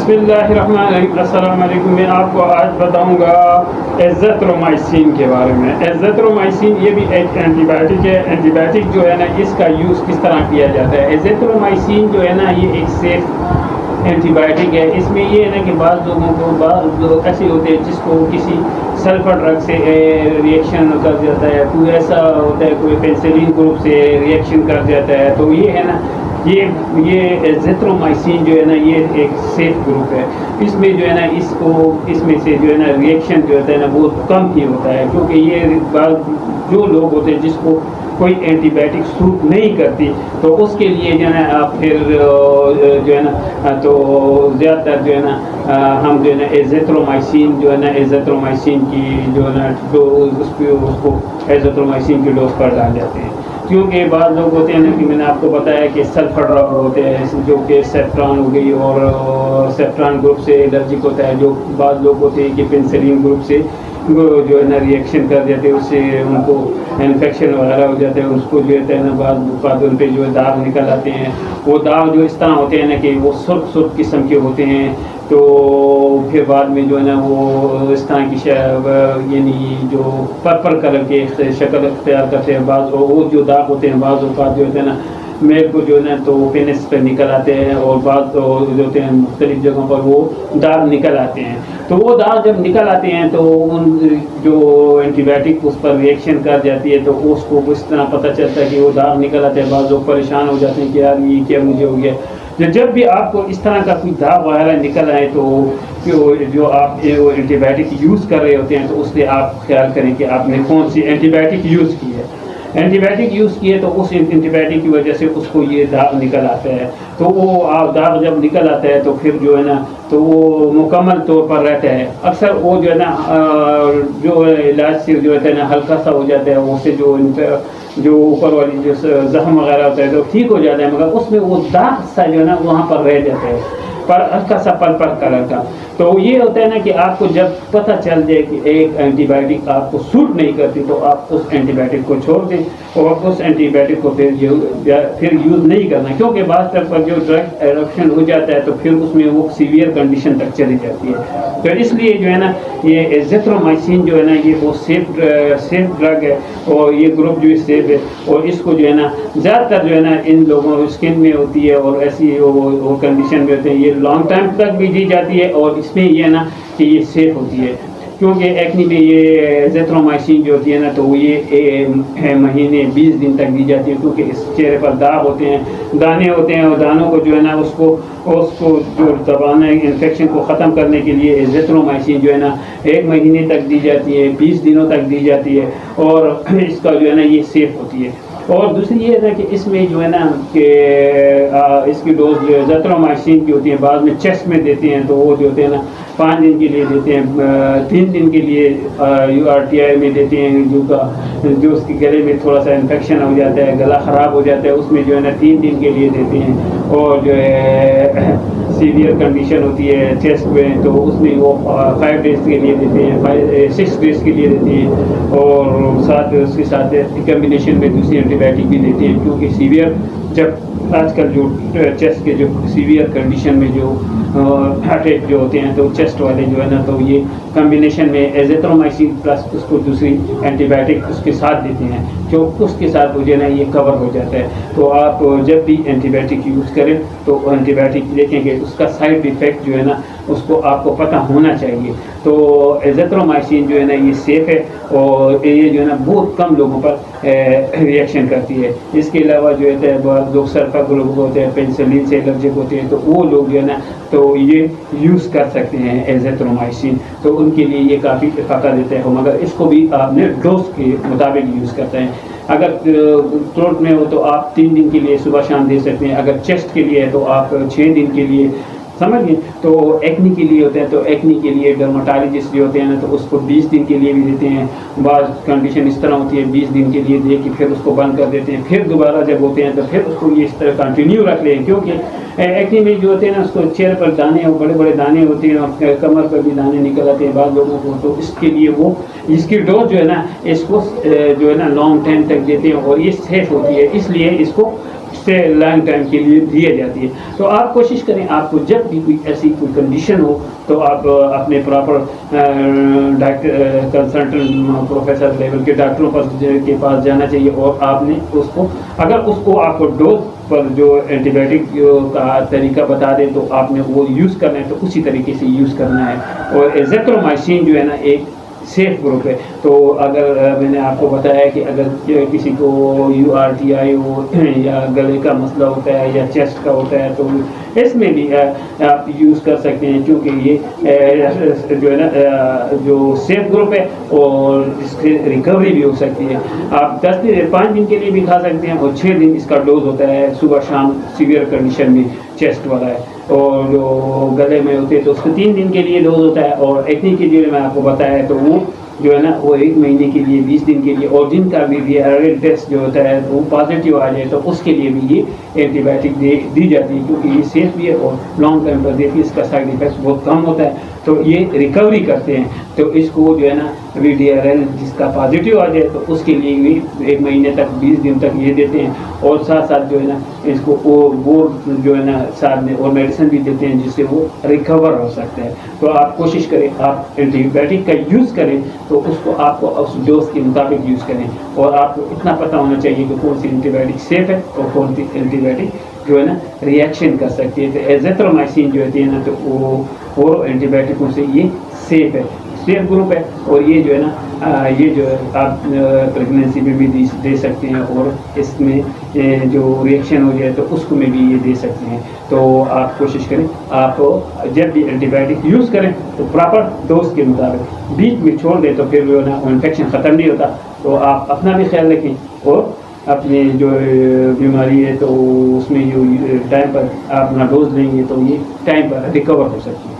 बिस्मिल्लाहिर्रहमानिर्रहीम। अस्सलाम वालेकुम। मैं आपको आज बताऊंगा एज़िथ्रोमाइसिन के बारे में। एज़िथ्रोमाइसिन ये भी एक एंटीबायोटिक है। एंटीबायोटिक जो है ना, इसका यूज़ किस तरह किया जाता है। एज़िथ्रोमाइसिन जो है ना, ये एक सेफ एंटीबायोटिक है। इसमें ये है ना कि बाद लोग ऐसे होते हैं जिसको किसी सल्फर ड्रग से रिएक्शन कर जाता है, कोई ऐसा होता है कोई पेनिसिलिन ग्रुप से रिएक्शन कर जाता है। तो ये है ना, ये एज़िथ्रोमाइसिन जो है ना, ये एक सेफ ग्रुप है। इसमें जो है ना, इसमें से जो है ना रिएक्शन जो होता है ना बहुत कम ही होता है, क्योंकि ये जो लोग होते हैं जिसको कोई एंटीबायोटिक सूट नहीं करती, तो उसके लिए जो है ना आप फिर जो है ना तो ज़्यादातर जो है ना हम जो है ना एज़िथ्रोमाइसिन जो है ना एज़िथ्रोमाइसिन की जो है ना उसको एज़िथ्रोमाइसिन की डोज पर डाल जाते हैं। क्योंकि बाद लोग होते हैं ना कि मैंने आपको बताया कि सल्फर ड्रग होते हैं जो कि सेफ्ट्रॉन हो गई, और सेफ्ट्रॉन ग्रुप से एलर्जिक होता है। जो बाद लोग होते हैं कि पेनिसिलिन ग्रुप से जो है ना रिएक्शन कर देते हैं, उससे उनको इन्फेक्शन वगैरह हो जाते हैं। उसको जो है ना बाद उन पर जो है दाग निकल आते हैं। वो दाग जो इस तरह होते हैं ना कि वो सुर्ख किस्म के होते हैं। तो फिर बाद में जो है ना वो इस तरह की यानी जो पर्पल कलर के शक्ल अख्तियार करते हैं। बाद वो जो दाग होते हैं बाद जो होते हैं ना मेल को जो है ना तो पेनिस पे निकल आते हैं, और बाद जो होते हैं मुख्तलिफ जगहों पर वो दाग निकल आते हैं। तो वो दाग जब निकल आते हैं तो उन जो एंटीबायोटिक उस पर रिएक्शन कर जाती है, तो उसको इस तरह पता चलता है कि वो दाग निकल आते हैं। बाद लोग परेशान हो जाते हैं कि यार ये क्या मुझे हो गया। जब भी आपको इस तरह का कोई दाग वगैरह निकल आए, तो जो आप एंटीबायोटिक यूज़ कर रहे होते हैं, तो उससे आप ख्याल करें कि आपने कौन सी एंटीबायोटिक यूज़ की है। एंटीबायोटिक यूज़ किए तो उस एंटीबायोटिक की वजह से उसको ये दाग निकल आता है। तो वो दाग जब निकल आता है तो फिर जो है ना तो वो मुकम्मल तौर पर रहता है। अक्सर वो जो है ना जो इलाज से जो है ना हल्का सा हो जाता है, उससे जो ऊपर वाली जो जख्म वगैरह होता है तो ठीक हो जाता है, मगर उसमें वो दाग सा जो है ना वहाँ पर रह जाता है, पर हल्का सा पर्पल कलर का। तो ये होता है ना कि आपको जब पता चल जाए कि एक एंटीबायोटिक आपको सूट नहीं करती, तो आप उस एंटीबायोटिक को छोड़ दें और उस एंटीबायोटिक को फिर यूज़ नहीं करना। क्योंकि बात पर जो ड्रग एडिक्शन हो जाता है तो फिर उसमें वो सीवियर कंडीशन तक चली जाती है। तो इसलिए जो है ना ये एज़िथ्रोमाइसिन जो है ना ये वो सेफ ड्रग है, और ये ग्रुप जो सेफ है, और इसको जो है ना ज़्यादातर जो है ना इन लोगों स्किन में होती है, और ऐसी वो कंडीशन में होते हैं। ये लॉन्ग टाइम तक भी दी जाती है, और इसमें ये है ना कि ये सेफ होती है। क्योंकि एक्ने में ये एज़िथ्रोमाइसिन जो होती है ना, तो ये महीने 20 दिन तक दी जाती है। क्योंकि इस चेहरे पर दाग होते हैं, दाने होते हैं, और दानों को जो है ना उसको जो दबाना इन्फेक्शन को ख़त्म करने के लिए एज़िथ्रोमाइसिन जो है ना 1 महीने तक दी जाती है, 20 दिनों तक दी जाती है, और इसका जो है ना ये सेफ होती है। और दूसरी ये है ना कि इसमें जो है ना कि इसकी डोज जो एज़िथ्रोमाइसिन की होती है बाद में चेस्ट में देते हैं, तो वो जो होते हैं ना 5 दिन के लिए देते हैं, 3 दिन के लिए URTI में देते हैं। जो उसके गले में थोड़ा सा इन्फेक्शन हो जाता है, गला ख़राब हो जाता है, उसमें जो है ना 3 दिन के लिए देते हैं। और जो है सीवियर कंडीशन होती है चेस्ट में, तो उसमें वो 5 डेज़ के लिए देते हैं, 6 डेज़ के लिए देते हैं, और साथ उसके साथ कम्बिनेशन में दूसरी एंटीबायोटिक भी देते हैं। क्योंकि सीवियर जब आजकल जो चेस्ट के जो सीवियर कंडीशन में जो अटैक जो होते हैं, तो चेस्ट वाले जो है ना तो ये कम्बिनेशन में एज़िथ्रोमाइसिन प्लस उसको दूसरी एंटीबायोटिक उसके साथ देते हैं, जो उसके साथ जो है ना ये कवर हो जाता है। तो आप जब भी एंटीबायोटिक यूज़ करें तो एंटीबायोटिक देखेंगे उसका साइड इफ़ेक्ट जो है ना उसको आपको पता होना चाहिए। तो एज़िथ्रोमाइसिन जो है ना ये सेफ़ है, और ये जो है ना बहुत कम लोगों पर रिएक्शन करती है। इसके अलावा जो है बहुत लोग सल्फर ग्रुप होते हैं, पेनिसिलिन से एलर्जिक होते हैं, तो वो लोग जो है ना तो ये यूज़ कर सकते हैं एज़िथ्रोमाइसिन। तो उनके लिए ये काफ़ी फ़ायदा देता है, मगर इसको भी आपने डोज के मुताबिक यूज़ करते हैं। अगर थ्रोट में हो तो आप 3 दिन के लिए सुबह शाम दे सकते हैं। अगर चेस्ट के लिए है तो आप 6 दिन के लिए, समझिए। तो एक्ने के लिए होते हैं, तो एक्ने के लिए डर्मेटोलॉजिस्ट जो होते हैं ना तो उसको 20 दिन के लिए भी देते हैं। बाद कंडीशन इस तरह होती है 20 दिन के लिए दे के फिर उसको बंद कर देते हैं। फिर दोबारा जब होते हैं तो फिर उसको ये इस तरह कंटिन्यू रख लें। क्योंकि एक्ने में जो होते हैं ना उसको चेहरे पर दाने और बड़े बड़े दाने होते हैं, और कमर पर भी दाने निकल आते हैं बाद लोगों को। तो इसके लिए वो इसकी डोज जो है ना इसको जो है ना लॉन्ग टाइम तक देते हैं, और ये सेफ होती है, इसलिए इसको سے لانگ ٹائم کے لیے دی جاتی ہے. تو آپ کوشش کریں آپ کو جب بھی کوئی ایسی کوئی کنڈیشن ہو تو آپ اپنے proper doctor consultant professor level کے ڈاکٹروں کے پاس جانا چاہیے, اور آپ نے اس کو اگر اس کو آپ کو ڈوز پر جو اینٹی بایوٹک کا طریقہ بتا دیں تو آپ نے وہ یوز کرنا ہے تو اسی طریقے سے یوز کرنا ہے. اور ایزیترومائسین جو ہے نا ایک سیف گروپ ہے. تو اگر میں نے آپ کو بتایا کہ اگر کسی کو URTI ہو یا گلے کا مسئلہ ہوتا ہے یا چیسٹ کا ہوتا ہے تو اس میں بھی آپ یوز کر سکتے ہیں, کیونکہ یہ جو ہے نا جو سیف گروپ ہے اور اس سے ریکوری بھی ہو سکتی ہے. آپ 5 دن کے لیے بھی کھا سکتے ہیں, اور 6 دن اس کا ڈوز ہوتا ہے, صبح شام سیویئر کنڈیشن میں چیسٹ والا ہے. اور جو گلے میں ہوتے ہیں تو اس کو 3 دن کے لیے ڈوز ہوتا ہے. اور ایکنی کے لیے میں آپ کو بتایا ہے تو وہ جو ہے نا وہ 1 مہینے کے لیے 20 دن کے لیے, اور جن کا بھی ٹیسٹ جو ہوتا ہے وہ پازیٹیو آ جائے تو اس کے لیے بھی یہ اینٹی بایوٹک دی جاتی ہے, کیونکہ یہ سیف بھی ہے اور لانگ ٹائم پر دیتی ہے, اس کا سائڈ ایفیکٹ بہت کم ہوتا ہے. تو یہ ریکوری کرتے ہیں. تو اس کو جو ہے نا VDRL جس کا پازیٹیو آ جائے تو اس کے لیے بھی 1 مہینے تک 20 دن تک یہ دیتے ہیں, اور ساتھ ساتھ جو ہے نا اس کو وہ جو ہے نا ساتھ میں اور میڈیسن بھی دیتے ہیں جس سے وہ ریکور ہو سکتا ہے. تو آپ کوشش کریں آپ اینٹی بایوٹک کا یوز کریں تو اس کو آپ کو اس ڈوز کے مطابق یوز کریں, اور آپ کو اتنا پتہ ہونا چاہیے کہ کون سی اینٹی بایوٹک سیف ہے اور کون سی اینٹی بایوٹک جو ہے نا ریئیکشن کر سکتی ہے. تو ایزیترومائسین جو ہوتی ہے نا تو وہ اینٹی بایوٹکوں سے یہ سیف ہے, سیف گروپ ہے. اور یہ جو ہے نا یہ جو آپ پریگنینسی میں بھی دے سکتے ہیں, اور اس میں جو ریئیکشن ہو جائے تو اس کو میں بھی یہ دے سکتے ہیں. تو آپ کوشش کریں آپ جب بھی اینٹی بایوٹک یوز کریں تو پراپر ڈوز کے مطابق, بیچ میں چھوڑ دیں تو پھر جو ہے نا انفیکشن ختم نہیں ہوتا. تو آپ اپنا بھی خیال رکھیں, اور اپنی جو بیماری ہے تو اس میں جو ٹائم پر آپ اپنا ڈوز لیں گے تو یہ ٹائم پر ریکور ہو سکتی ہے.